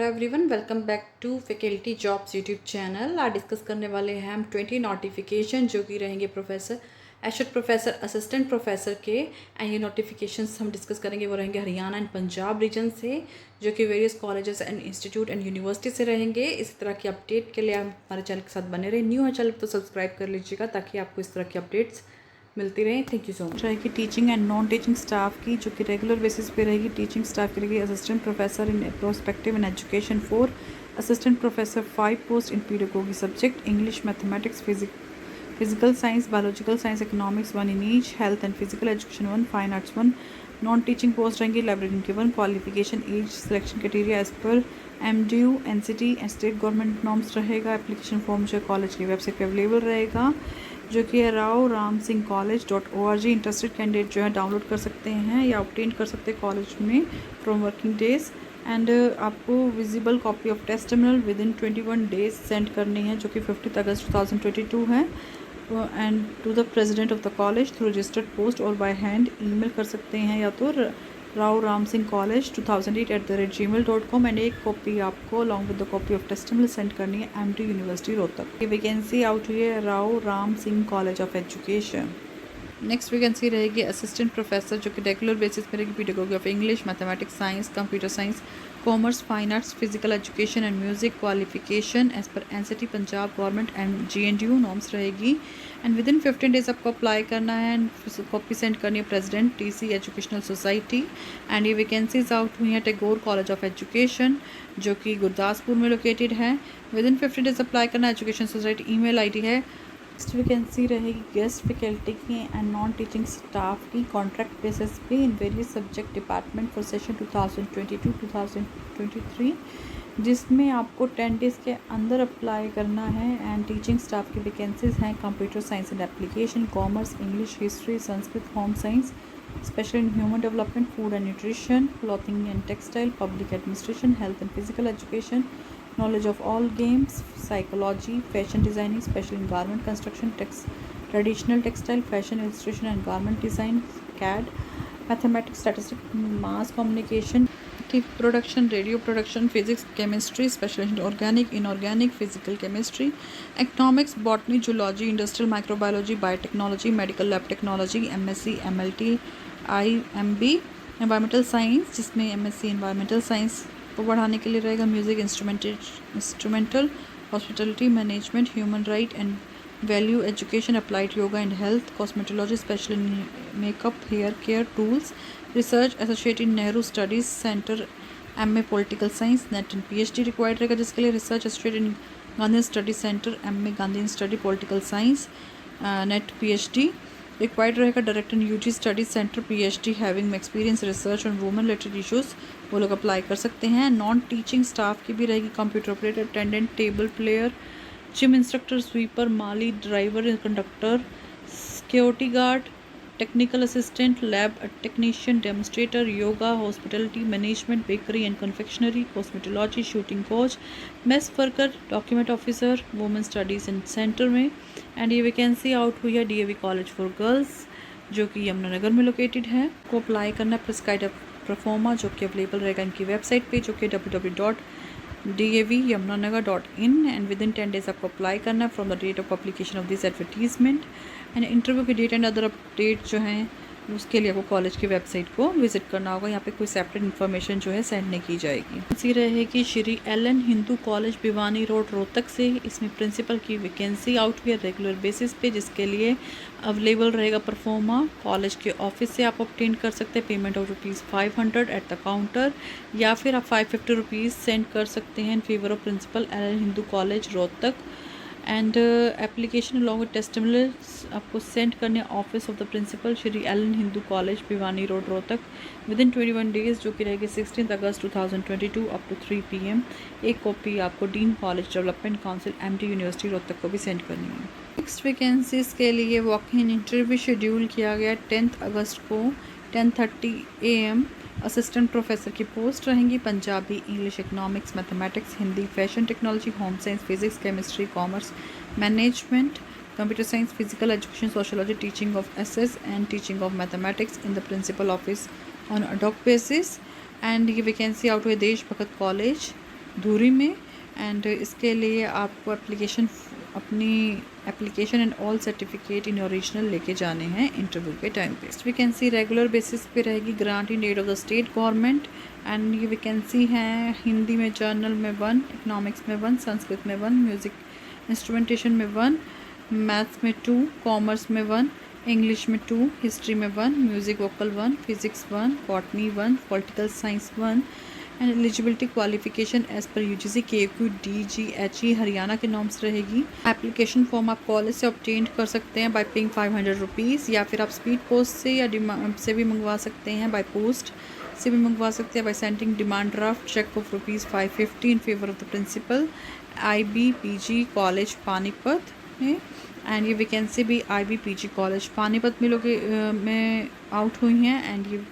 Hello everyone, welcome back to faculty jobs YouTube channel. आज discuss करने वाले हैं हम 20 नोटिफिकेशन जो कि रहेंगे professor associate professor assistant professor के। एंड ये नोटिफिकेशंस हम डिस्कस करेंगे वो रहेंगे हरियाणा एंड पंजाब रीजन से, जो कि various colleges and institute and university से रहेंगे। इसी तरह की अपडेट के लिए आप हमारे चैनल के साथ बने रहे। न्यू है चैनल तो सब्सक्राइब कर लीजिएगा ताकि आपको इस तरह की अपडेट्स मिलती रहे। Thank you so much. रहेगी teaching and non teaching staff की, जो कि रेगुलर बेसिस पे रहेगी। टीचिंग स्टाफ की रहेगी assistant professor in prospective in education 4, assistant professor 5 post in pedagogy subject English, mathematics, physical science, biological science, economics 1 in each, health and physical education 1, fine arts 1। Non teaching post रहेंगी librarian की 1, qualification as selection criteria as पर MDU NCT and state government norms रहेगा। Application form जो है college की website पे available रहेगा, जो कि है raoramsinghcollege.org। इंटरेस्टेड कैंडिडेट जो है डाउनलोड कर सकते हैं या ऑब्टेन कर सकते हैं कॉलेज में फ्रॉम वर्किंग डेज। एंड आपको visible copy of testimonial within 21 days send करनी है, जो कि 15 अगस्त 2022 है। And to the president of the college through registered post और बाय हैंड ईमेल कर सकते हैं, या तो raoramsinghcollege2008@gmail.com। एंड एक कॉपी आपको along with the copy of testimonial send करनी है MT यूनिवर्सिटी रोहतक। ये वैकेंसी आउट हुई है Rao Ram Singh college of education. Next vacancy रहेगी असिस्टेंट प्रोफेसर, जो कि रेगुलर बेसिस पर रहेगी pedagogy of English, mathematics, science, computer science, commerce, fine arts, physical education and music. Qualification as पर NCT Punjab government and GNDU norms रहेगी। And within 15 days आपको apply करना है एंड कॉपी सेंड करनी है president TC educational society. And ये vacancies out हुई हैं टैगोर कॉलेज ऑफ एजुकेशन, जो कि गुरदासपुर में लोकेटेड है। विद इन 15 डेज अप्लाई करना है। एजुकेशन सोसाइटी ईमेल ID है। नेक्स्ट वैकेंसी रहेगी गेस्ट फैकल्टी की एंड नॉन टीचिंग स्टाफ की, कॉन्ट्रैक्ट बेसिस पे in various subject department for session 2022-2023, जिसमें आपको 10 डेज़ के अंदर अप्लाई करना है। एंड टीचिंग स्टाफ की वैकेंसीज हैं computer science and application, commerce, English, history, Sanskrit, home science, special in human development, food and nutrition, clothing and textile, public administration, health and physical education, knowledge of all games, psychology, fashion designing, special in garment construction, traditional textile, fashion illustration and garment design, CAD, mathematics, statistics, mass communication, TV production, radio production, physics, chemistry, special in organic, inorganic, physical chemistry, economics, botany, zoology, industrial microbiology, biotechnology, medical lab technology, MSc, MLT, IMB, environmental science, जिसमें MSc environmental science को बढ़ाने के लिए रहेगा। Music, instrumental, hospitality management, human right and value education, applied yoga and health, cosmetology, special in makeup, hair care, tools, research associate in Nehru studies centre, MA political science, NET and PhD required रहेगा, जिसके लिए research associate in Gandhi study centre, MA Gandhi study political science, NET PhD required रहेगा। Director UG study centre PhD having experience research on women related issues, वो लोग apply कर सकते हैं। Non teaching staff की भी रहेगी computer operator, attendant, table player, gym instructor, sweeper, Mali, driver, conductor, security guard, technical assistant, lab technician, demonstrator, yoga, hospitality management, bakery and confectionery, cosmetology, shooting coach, mess worker, document officer, women studies in centre में। And ये vacancy out हुई है DAV college for girls, जो कि यमुनानगर में located है। को apply करना है प्रिस्क्राइब्ड प्रोफॉर्मा, जो कि अवेलेबल रहेगा इनकी वेबसाइट पे, जो कि www.davyamunanagar.in। And within 10 days आपको अप्लाई करना है from the date of publication of this advertisement. And interview की डेट एंड अदर अपडेट जो हैं उसके लिए आपको कॉलेज की वेबसाइट को विजिट करना होगा। यहाँ पे कोई सेपरेट इन्फॉर्मेशन जो है सेंड नहीं की जाएगी। इसी रहेगी Shri LN Hindu college Bhiwani road Rohtak से। इसमें प्रिंसिपल की वैकेंसी आउट हुई है रेगुलर बेसिस पे, जिसके लिए अवेलेबल रहेगा परफॉर्मा। कॉलेज के ऑफिस से आप ऑब्टेन कर सकते हैं। Payment of ₹500 at the counter, या फिर आप ₹550 सेंड कर सकते हैं in favour of principal LN Hindu college Rohtak. And application along with testimonials आपको सेंड करने office of the principal Shri LN Hindu college Bhiwani road Rohtak within 21 days, जो कि रहेगी 16 अगस्त 2022 अप टू 3 PM। एक कॉपी आपको dean college development council MT university Rohtak को भी सेंड करनी है। नेक्स्ट वैकेंसीज़ के लिए वॉक इन इंटरव्यू शेड्यूल किया गया 10 अगस्त को 10:30 AM। असिस्टेंट प्रोफेसर की पोस्ट रहेंगी Punjabi, English, economics, mathematics, Hindi, fashion technology, home science, physics, chemistry, commerce, management, computer science, physical education, sociology, teaching of SS and teaching of mathematics in the principal office on ad hoc basis. And ये vacancy out हुई देश भगत college धूरी में। And इसके लिए आपको अपनी application and all certificate in original लेके जाने हैं इंटरव्यू के टाइम पे। वैकेंसी रेगुलर बेसिस पे रहेगी, grant in aid of the state government. And ये वैकेंसी हैं हिंदी में जर्नल में 1, इकोनॉमिक्स में 1, संस्कृत में 1, म्यूज़िक इंस्ट्रूमेंटेशन में 1, मैथ्स में 2, कॉमर्स में 1, इंग्लिश में 2, हिस्ट्री में 1, music vocal 1, physics 1, botany 1, political science 1। And eligibility qualification as पर यूजीसी KQDGHE हरियाणा के नॉर्म्स रहेगी। एप्लीकेशन फॉर्म आप कॉलेज से ऑब्टेन कर सकते हैं बाय पेइंग 500 रुपीज़, या फिर आप स्पीड पोस्ट से या डिमांड से भी मंगवा सकते हैं, बाय पोस्ट से भी मंगवा सकते हैं, by sending demand draft cheque of ₹550 in favour of the principal IBPG college Panipat में। एंड ये वैकेंसी भी IBPG कॉलेज पानीपत में आउट हुई हैं। एंड ये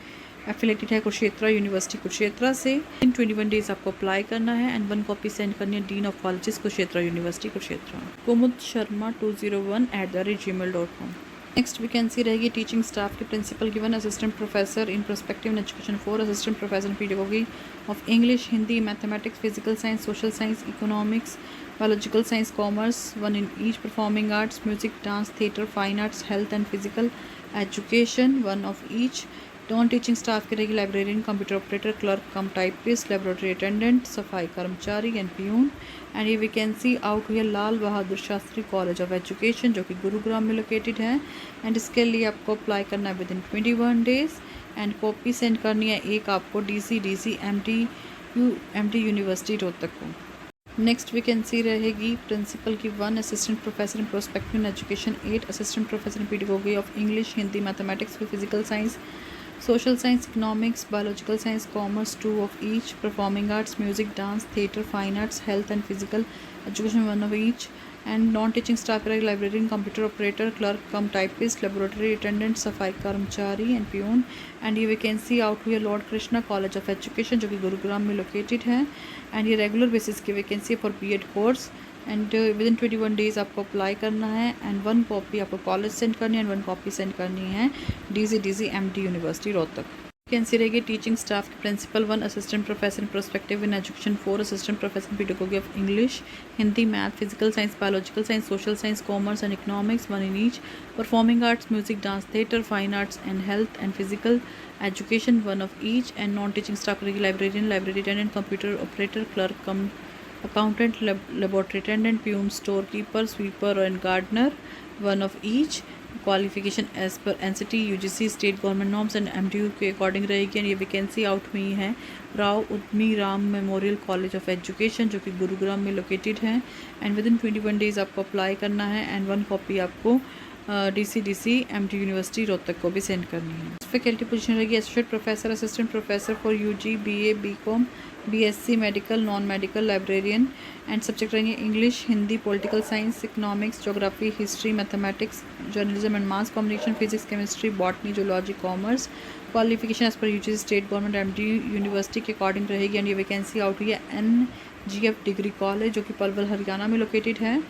एफिलेटेड है कुरुक्षेत्र यूनिवर्सिटी कुरुक्षेत्र से। इन 21 डेज आपको अप्लाई करना है एंड 1 कॉपी सेंड करनी है dean of colleges Kurukshetra university Kurukshetra, Kumud Sharma 201@gmail.com। Next vacancy रहेगी टीचिंग स्टाफ के principal given assistant professor in prospective education 4, assistant professor in pedagogy of English, Hindi, mathematics, physical science, social science, economics, biological science, commerce, 1 in each, performing arts, music, dance, theatre, fine arts, health and physical education 1 of each. Non teaching staff की रहेगी librarian, computer operator, clerk कम typist, laboratory attendant, सफाई कर्मचारी and peon. And ये vacancy out हुई है Lal Bahadur Shastri college of education जो कि गुरुग्राम में लोकेटेड है। एंड इसके लिए आपको अप्लाई करना है with in 21 days and copy send करनी है एक आपको DC MD यूनिवर्सिटी रोहतक को। नेक्स्ट वैकेंसी रहेगी प्रिंसिपल की 1, assistant professor in prospective education 8, assistant professor in pedagogy of English, Hindi, mathematics, physical science, social science, economics, biological science, commerce 2 of each, performing arts, music, dance, theatre, fine arts, health and physical education 1 of each। and non-teaching staff रहेगी librarian, computer operator, clerk कम typist, laboratory attendant, सफाई कर्मचारी and peon. And ये vacancy out हुई है Lord Krishna college of education जो कि गुरुग्राम में located है। एंड ये रेगुलर बेसिस की vacancy for BEd course. And within 21 days आपको अप्लाई करना है एंड 1 कॉपी आपको कॉलेज सेंड करनी है एंड 1 कॉपी सेंड करनी है DC MD university Rohtak. Vacancy रहेगी टीचिंग स्टाफ के principal 1, assistant professor in prospective in education 4, assistant professor in pedagogy of English, Hindi, math, physical science, biological science, social science, commerce and economics 1 in each, performing arts, music, dance, theatre, fine arts and health and physical education 1 of each. And non teaching staff रहेगी librarian, library attendant, computer operator, clerk cum accountant, laboratory attendant, peon, store keeper, sweeper and gardener 1 of each. Qualification as पर NCT UGC state government norms and MDU के according रहेगी। And ये vacancy out हुई है Rao Udmi Ram memorial college of education जो कि गुरुग्राम में located है। एंड विद इन 21 डेज आपको अप्लाई करना है एंड 1 कॉपी आपको DC MD यूनिवर्सिटी रोहतक को भी सेंड करनी है। फैकल्टी पोजीशन रहेगी associate professor, assistant professor for UG, BA, BCom, BSc, medical, non medical, librarian. And subject रहेंगे English, Hindi, political science, economics, geography, history, mathematics, journalism and mass communication, physics, chemistry, botany, zoology, commerce. Qualification as per UGC state government MD university के according रहेगी। And ये vacancy out हुई है NGF degree college जो कि पलवल हरियाणा में located है।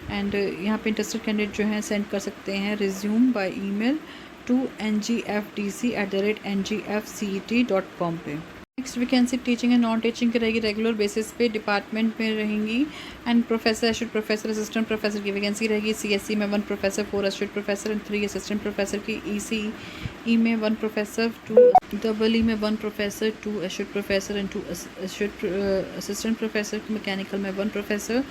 And यहाँ पे इंटरेस्टेड कैंडिडेट जो हैं सेंड कर सकते हैं resume by email to ngfdc@ngfcet.com पे। Next vacancy teaching and non teaching की रहेगी रेगुलर बेसिस पे डिपार्टमेंट में रहेंगी। And professor, associate professor, assistant professor की वैकेंसी रहेगी CSE में 1 professor, 4 associate professor and 3 assistant professor की, ECE में 1 प्रोफेसर, 2 EE में 1 professor, 2 associate professor and 2 assistant professor, mechanical में 1 professor,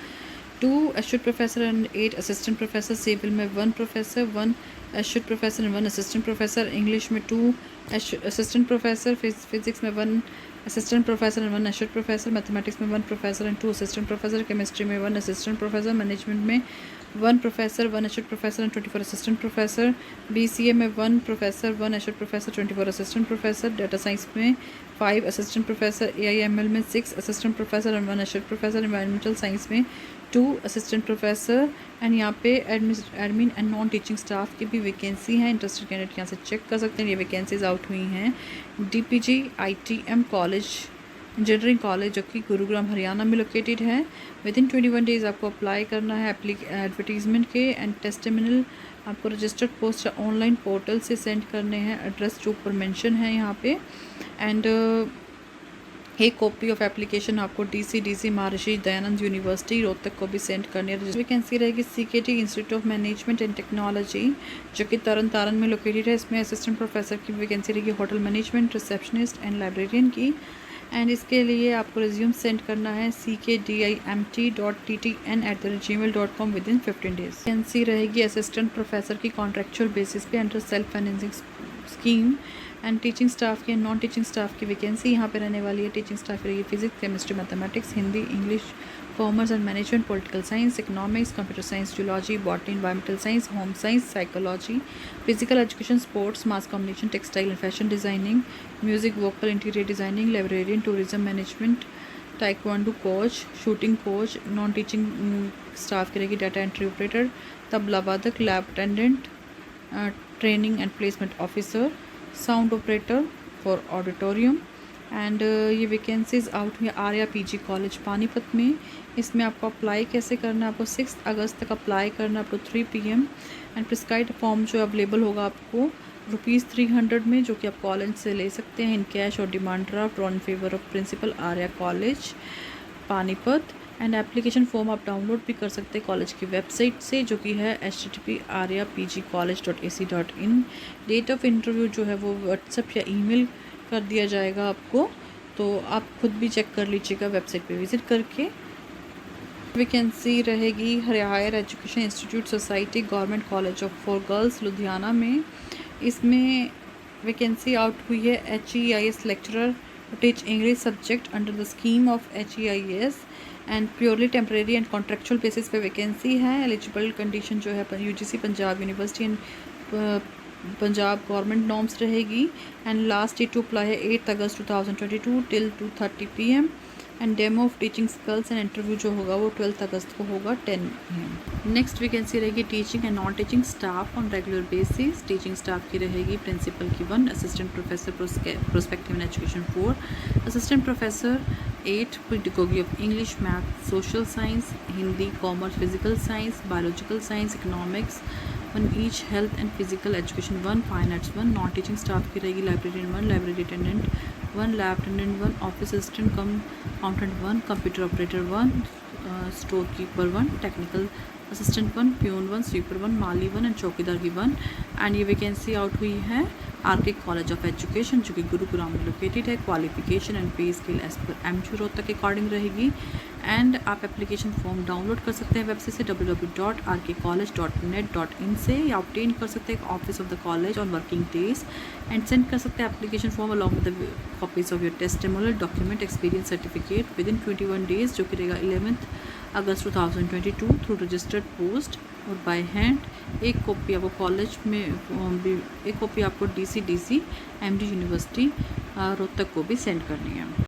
2 associate professor and 8 assistant professor, civil में 1 professor, 1 associate professor and 1 assistant professor, English में 2 assistant professor, physics में 1 assistant professor and 1 associate professor, mathematics में 1 professor and 2 assistant professor, chemistry में 1 assistant professor, management में 1 professor, 1 associate professor and 24 assistant professor, BCA में 1 professor, 1 associate professor, 24 assistant professor, data science में 5 assistant professor, AIML में 6 assistant professor and 1 associate professor, environmental science में 2 assistant professor. And यहाँ पे admin and non teaching staff की भी vacancy है। Interested candidate यहाँ से चेक कर सकते हैं। ये वैकेंसीज आउट हुई हैं DPG ITM college engineering college जो कि गुरुग्राम हरियाणा में लोकेटेड है। विद इन 21 डेज आपको अप्लाई करना है एडवर्टीजमेंट के। एंड टेस्टिमोनियल आपको रजिस्टर्ड पोस्ट ऑनलाइन पोर्टल से सेंड करने हैं, एड्रेस जो ऊपर मेंशन है यहाँ पे। एंड एक कॉपी ऑफ एप्लीकेशन आपको डीसी महर्षि दयानंद यूनिवर्सिटी रोहतक को भी सेंड करनी है। वैकेंसी रहेगी सीकेटी institute of management and technology जो कि तरन तारण में लोकेटेड है। इसमें असिस्टेंट प्रोफेसर की वैकेंसी रहेगी, hotel management, receptionist and librarian की। एंड इसके लिए आपको रिज्यूम सेंड करना है ckdimt.ttn@gmail.com with in 15 days. Vacancy रहेगी असिस्टेंट प्रोफेसर की कॉन्ट्रेक्चुअल बेसिस पे under self financing scheme. And teaching staff की, नॉन टीचिंग स्टाफ की वैकेंसी यहाँ पे रहने वाली है। टीचिंग स्टाफ रहेगी physics, chemistry, mathematics, Hindi, English, commerce and management, political science, economics, computer science, zoology, botany, environmental science, home science, psychology, physical education, sports, mass communication, textile and fashion designing, music, vocal, interior designing, librarian, tourism management, taekwondo coach, shooting coach. Non teaching staff की रहेगी data entry operator, tabla वादक, lab attendant, training and placement officer, sound operator for auditorium. And ये vacancies out हुई Arya PG college Panipat में। इसमें आपको apply कैसे करना है, आपको 6 अगस्त तक अप्लाई करना है आपको 3 PM। एंड प्रिस्क्राइब्ड फॉर्म जो अवेलेबल होगा आपको ₹300 में, जो कि आप कॉलेज से ले सकते हैं इन कैश और demand draft on favour of principal Arya college Panipat. And application form आप डाउनलोड भी कर सकते हैं कॉलेज की वेबसाइट से, जो कि है http://aryapgcollege.ac.in। डेट ऑफ इंटरव्यू जो है वो व्हाट्सएप या ईमेल कर दिया जाएगा आपको, तो आप खुद भी चेक कर लीजिएगा वेबसाइट पे विज़िट करके। वैकेंसी रहेगी higher education institute society government college of for girls Ludhiana में। इसमें वैकेंसी आउट हुई है HEIS lecturer to teach English subject under the scheme of HEIS and purely temporary and contractual basis पे vacancy है। Eligible condition जो है UGC Punjab university and Punjab government norms रहेगी। And last date to apply है 8 अगस्त 2022 till 2:30 PM। And demo of teaching skills and interview जो होगा वो 12 अगस्त को होगा 10 PM। नेक्स्ट वैकेंसी रहेगी teaching and non teaching staff on regular basis. Teaching staff की रहेगी प्रिंसिपल की 1, assistant professor prospective in education 4, assistant professor 8 pedagogy of English, math, social science, Hindi, commerce, physical science, biological science, economics 1 each, health and physical education 1, fine arts 1। Non teaching staff की रहेगी librarian 1, library attendant 1, lab attendant 1, office assistant come accountant 1, computer operator 1, store keeper 1, technical assistant 1, peon 1, sweeper 1, Mali 1 and चौकीदार की 1। And ये vacancy out हुई है RK college of education जो कि गुरुग्राम में लोकेटेड है। Qualification and pay scale as पर MG रोहतक के अकॉर्डिंग रहेगी। एंड आप एप्लीकेशन फॉर्म डाउनलोड कर सकते हैं वेबसाइट से www.rkcollege.net.in से, या ऑब्टेन कर सकते हैं office of the college on working days. And send कर सकते हैं application form along with the copies of your testimonial document, experience certificate with in 21 days, जो कि रहेगा 11 अगस्त 2022 थ्रू रजिस्टर्ड पोस्ट और बाय हैंड। एक कॉपी आपको कॉलेज में एक कॉपी आपको DC MD यूनिवर्सिटी रोहतक को भी सेंड करनी है।